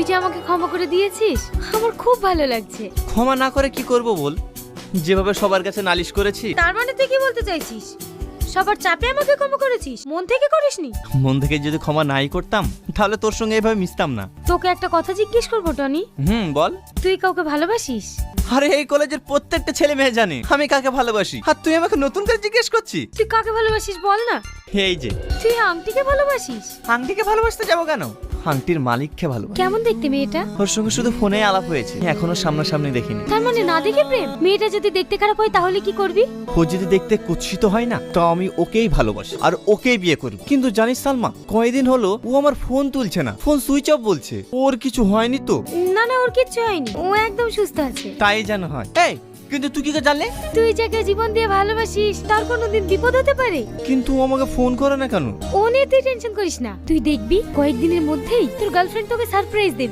তুই যে আমাকে ক্ষমা করে দিয়েছিস আমার খুব ভালো লাগছে। ক্ষমা না করে কি করব বল? যেভাবে সবার কাছে নালিশ করেছি। তার মানে তুই কি বলতে চাইছিস? সবার চাপে আমাকে ক্ষমা করেছিস, মন থেকে করিসনি? মন থেকে যদি ক্ষমা নাই করতাম তাহলে তোর সঙ্গে এভাবে মিশতাম না। তোকে একটা কথা জিজ্ঞেস করবো টনি, বল। তুই কাউকে ভালোবাসিস? আরে এই কলেজের প্রত্যেকটা ছেলে মেয়ে জানে আমি কাকে ভালোবাসি, আর তুই আমাকে নতুন করে জিজ্ঞেস করছিস? তুই কাকে ভালোবাসিস বল না। এই যে তুই আংটিকে ভালোবাসিস? আংটিকে ভালোবাসতে যাবো কেন? আংটির মালিককে ভালোবাসি। কেমন দেখতে মেয়েটা? ওর সঙ্গে শুধু ফোনে আলাপ হয়েছে, এখনো সামনাসামনি দেখিনি। তার মানে না দেখে প্রেম? মেয়েটা যদি দেখতে খারাপ হয় তাহলে কি করবি? ও যদি দেখতে কুৎসিত হয় না তো আমি ওকেই ভালোবাসি আর ওকেই বিয়ে করব। কিন্তু জানিস সালমা, কয়েকদিন হলো ও আমার ফোন তুলছে না, ফোন সুইচ অফ বলছে। ওর কিছু হয়নি তো? না না, ওর কিচ্ছু হয়নি, ও একদম সুস্থ আছে। তাই যেন হয়। এই কিন্তু তুই কি করে জানলে? তুই যাকে জীবন দিয়ে ভালোবাসিস তার কোনোদিন বিপদ হতে পারে। কিন্তু ও আমাকে ফোন করে না কেন? ও নিয়ে তুই টেনশন করিস না, তুই দেখবি কয়েকদিনের মধ্যেই তোর গার্লফ্রেন্ড তোকে সারপ্রাইজ দেবে।